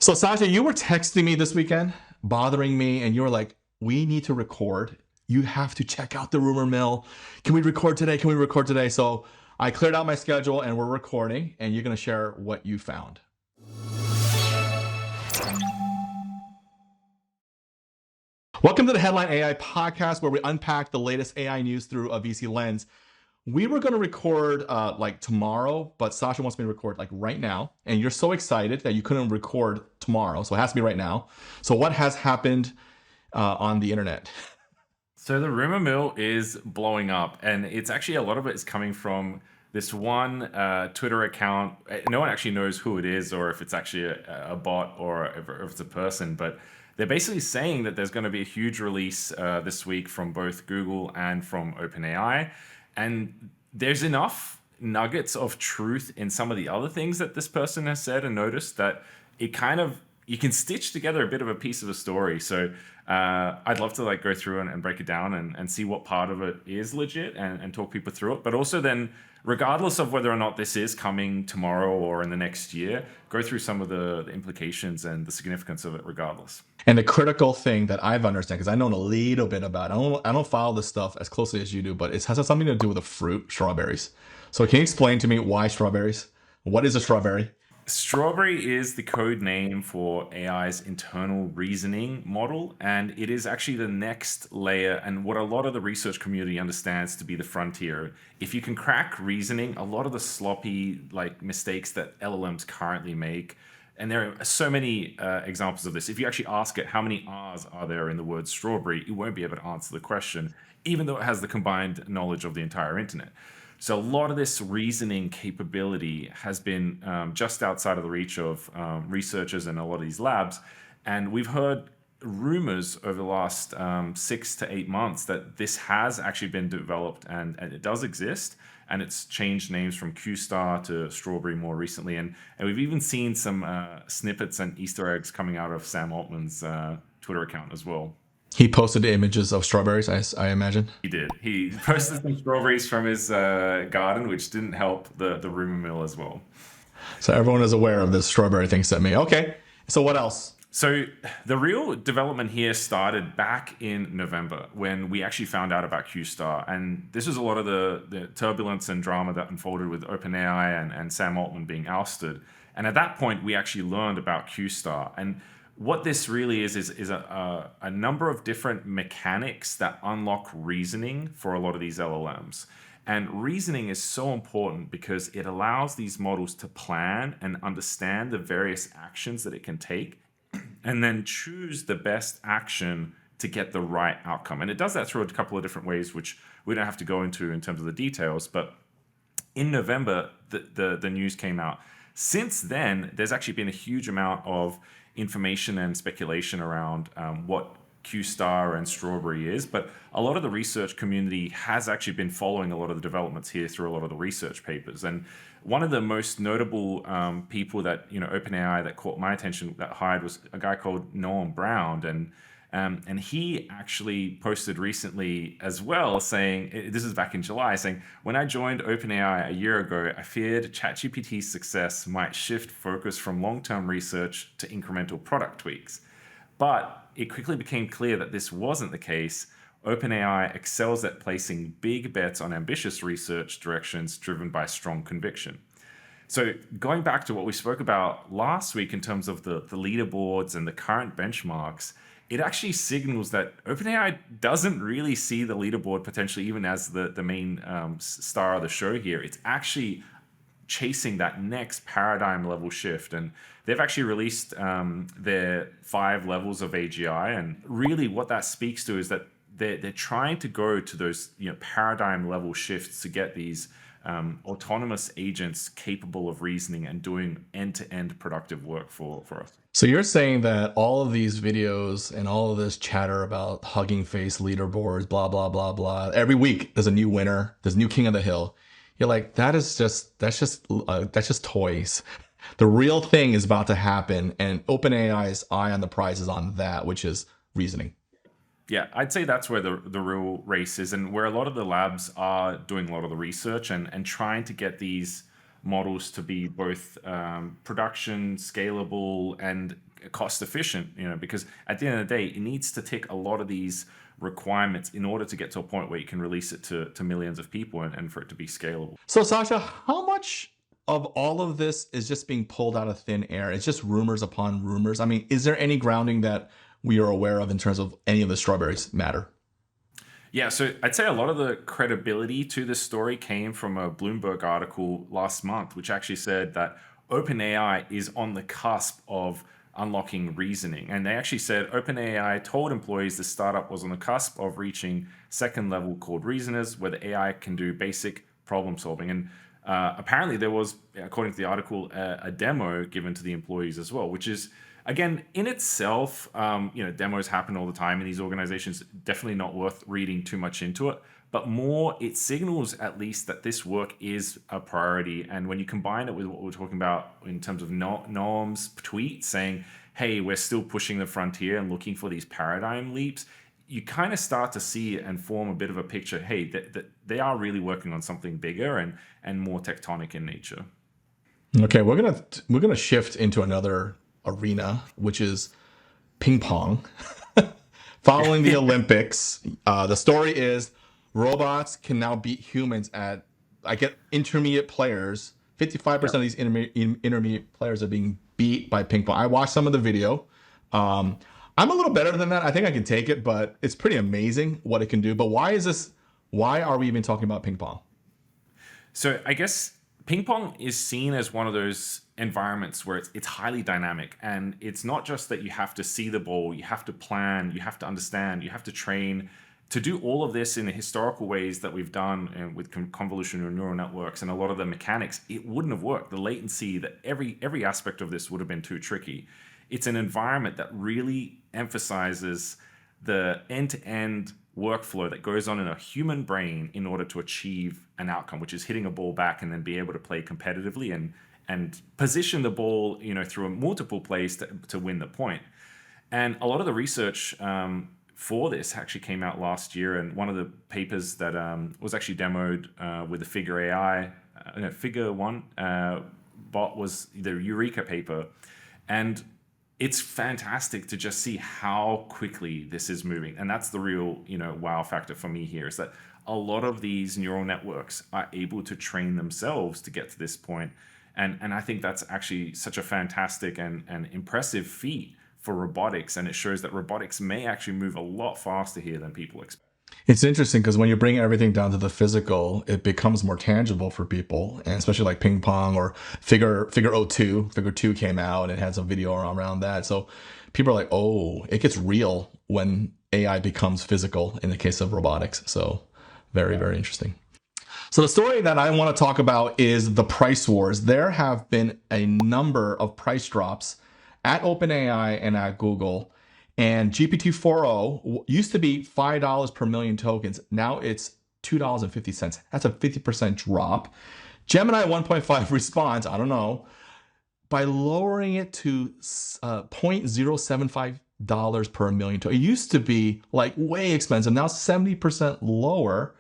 So Sasha, you were texting me this weekend, bothering me, and you were like, "We need to record. You have to check out the rumor mill. Can we record today? Can we record today?" So I cleared out my schedule, and we're recording. And you're gonna share what you found. Welcome to the Headline AI podcast, where we unpack the latest AI news through a VC lens. We were going to record like tomorrow, but Sasha wants me to record like right now. And you're so excited that you couldn't record tomorrow. So it has to be right now. So what has happened on the internet? So the rumor mill is blowing up, and it's actually a lot of it is coming from this one Twitter account. No one actually knows who it is, or if it's actually a bot, or if it's a person. But they're basically saying that there's going to be a huge release this week from both Google and from OpenAI, and there's enough nuggets of truth in some of the other things that this person has said and noticed that it kind of you can stitch together a bit of a piece of a story. So I'd love to like go through and break it down and see what part of it is legit and talk people through it. But also then, regardless of whether or not this is coming tomorrow or in the next year, go through some of the implications and the significance of it regardless. And the critical thing that I've understand, because I know a little bit about it. I don't follow this stuff as closely as you do, but it has something to do with the fruit, strawberries. So can you explain to me why strawberries? What is a strawberry? Strawberry is the code name for AI's internal reasoning model, and it is actually the next layer and what a lot of the research community understands to be the frontier. If you can crack reasoning, a lot of the sloppy like mistakes that LLMs currently make, and there are so many examples of this. If you actually ask it how many R's are there in the word strawberry, it won't be able to answer the question, even though it has the combined knowledge of the entire internet. So a lot of this reasoning capability has been just outside of the reach of researchers in a lot of these labs. And we've heard rumors over the last 6 to 8 months that this has actually been developed and it does exist. And it's changed names from Q-Star to Strawberry more recently. And we've even seen some snippets and Easter eggs coming out of Sam Altman's Twitter account as well. He posted images of strawberries, I imagine. He did. He posted some strawberries from his garden, which didn't help the rumor mill as well. So everyone is aware of this strawberry thing sent me. Okay. So what else? So the real development here started back in November when we actually found out about Q-Star. And this was a lot of the turbulence and drama that unfolded with OpenAI and Sam Altman being ousted. And at that point, we actually learned about Q-Star. And what this really is a number of different mechanics that unlock reasoning for a lot of these LLMs. And reasoning is so important because it allows these models to plan and understand the various actions that it can take and then choose the best action to get the right outcome. And it does that through a couple of different ways, which we don't have to go into in terms of the details. But in November, the news came out. Since then, there's actually been a huge amount of information and speculation around what Q-Star and Strawberry is, but a lot of the research community has actually been following a lot of the developments here through a lot of the research papers. And one of the most notable people that OpenAI that caught my attention that hired was a guy called Noam Brown, and he actually posted recently as well saying, this is back in July, saying, when I joined OpenAI a year ago, I feared ChatGPT's success might shift focus from long-term research to incremental product tweaks. But it quickly became clear that this wasn't the case. OpenAI excels at placing big bets on ambitious research directions driven by strong conviction. So going back to what we spoke about last week in terms of the leaderboards and the current benchmarks, it actually signals that OpenAI doesn't really see the leaderboard potentially even as the main star of the show here. It's actually chasing that next paradigm level shift. And they've actually released their 5 levels of AGI. And really what that speaks to is that they're trying to go to those paradigm level shifts to get these autonomous agents capable of reasoning and doing end-to-end productive work for us. So you're saying that all of these videos and all of this chatter about Hugging Face leaderboards, blah, blah, blah, blah, every week there's a new winner, there's a new king of the hill. You're like, that's just toys. The real thing is about to happen, and OpenAI's eye on the prize is on that, which is reasoning. Yeah, I'd say that's where the real race is, and where a lot of the labs are doing a lot of the research and trying to get these models to be both production, scalable, and cost efficient, because at the end of the day, it needs to tick a lot of these requirements in order to get to a point where you can release it to millions of people and for it to be scalable. So, Sasha, how much of all of this is just being pulled out of thin air? It's just rumors upon rumors. I mean, is there any grounding that we are aware of in terms of any of the strawberries matter? Yeah, so I'd say a lot of the credibility to this story came from a Bloomberg article last month, which actually said that OpenAI is on the cusp of unlocking reasoning. And they actually said OpenAI told employees the startup was on the cusp of reaching second level called reasoners, where the AI can do basic problem solving. And apparently there was, according to the article, a demo given to the employees as well, which is, again, in itself, demos happen all the time in these organizations. Definitely not worth reading too much into it, but more it signals at least that this work is a priority. And when you combine it with what we're talking about in terms of Noam's tweet saying, hey, we're still pushing the frontier and looking for these paradigm leaps, you kind of start to see and form a bit of a picture, hey, that they are really working on something bigger and more tectonic in nature. Okay, we're gonna shift into another arena, which is ping pong. Following the Olympics, the story is robots can now beat humans at, I get intermediate players. 55% of these intermediate players are being beat by ping pong. I watched some of the video. I'm a little better than that. I think I can take it, but it's pretty amazing what it can do. But why are we even talking about ping pong? So I guess ping pong is seen as one of those environments where it's highly dynamic, and it's not just that you have to see the ball, you have to plan, you have to understand, you have to train to do all of this in the historical ways that we've done with convolutional neural networks and a lot of the mechanics. It wouldn't have worked. The latency, that every aspect of this would have been too tricky. It's an environment that really emphasizes the end-to-end workflow that goes on in a human brain in order to achieve an outcome, which is hitting a ball back and then be able to play competitively and position the ball, through multiple plays to win the point. And a lot of the research for this actually came out last year, and one of the papers that was actually demoed with the Figure AI, Figure One bot was the Eureka paper, and it's fantastic to just see how quickly this is moving. And that's the real, wow factor for me here, is that a lot of these neural networks are able to train themselves to get to this point. And I think that's actually such a fantastic and impressive feat for robotics. And it shows that robotics may actually move a lot faster here than people expect. It's interesting because when you bring everything down to the physical, it becomes more tangible for people, and especially like ping pong or Figure 02. Figure 2 came out and it had some video around that. So people are like, oh, it gets real when AI becomes physical in the case of robotics. So very, very interesting. So the story that I want to talk about is the price wars. There have been a number of price drops at OpenAI and at Google. And GPT-4o used to be $5 per million tokens. Now it's $2.50. That's a 50% drop. Gemini 1.5 responds, I don't know, by lowering it to $0.075 per million tokens. It used to be like way expensive. Now 70% lower,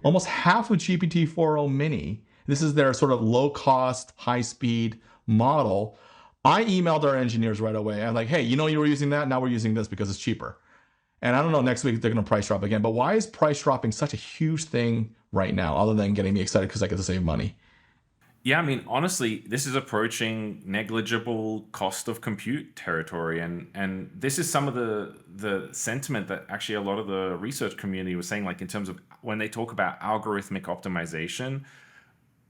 almost half of GPT-4o mini. This is their sort of low cost, high speed model. I emailed our engineers right away. I'm like, hey, you were using that. Now we're using this because it's cheaper. And I don't know, next week they're going to price drop again. But why is price dropping such a huge thing right now, other than getting me excited because I get to save money? Yeah, I mean, honestly, this is approaching negligible cost of compute territory. And this is some of the sentiment that actually a lot of the research community was saying, like in terms of when they talk about algorithmic optimization,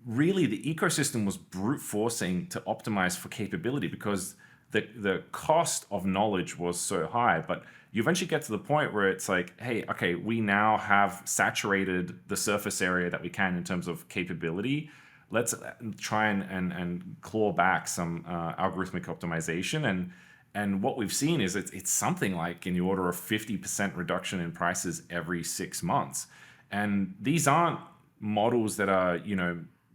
really the ecosystem was brute forcing to optimize for capability because the cost of knowledge was so high. But you eventually get to the point where it's like, hey, okay, we now have saturated the surface area that we can in terms of capability. Let's try and claw back some algorithmic optimization. And what we've seen is it's something like in the order of 50% reduction in prices every 6 months. And these aren't models that are,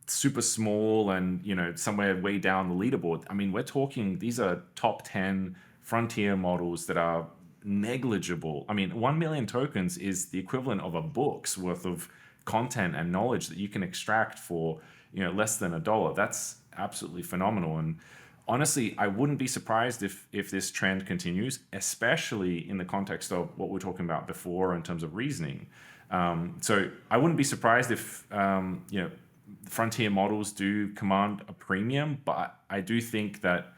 super small and somewhere way down the leaderboard. I mean, we're talking, these are top 10 frontier models that are negligible. I mean, 1 million tokens is the equivalent of a book's worth of content and knowledge that you can extract for less than $1. That's absolutely phenomenal. And honestly, I wouldn't be surprised if this trend continues, especially in the context of what we were talking about before in terms of reasoning. So I wouldn't be surprised if frontier models do command a premium, but I do think that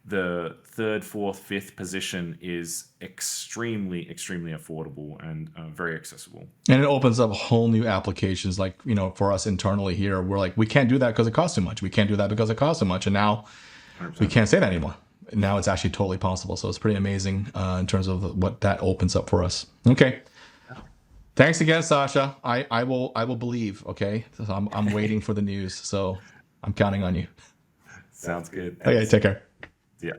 the third, fourth, fifth position is extremely, extremely affordable and very accessible. And it opens up whole new applications. Like, for us internally here, we're like, we can't do that because it costs too much. We can't do that because it costs too much. And now 100%. We can't say that anymore. Now it's actually totally possible. So it's pretty amazing in terms of what that opens up for us. Okay. Thanks again, Sasha. I will believe. Okay. So I'm waiting for the news. So I'm counting on you. Sounds good. Okay. Take care. Yeah.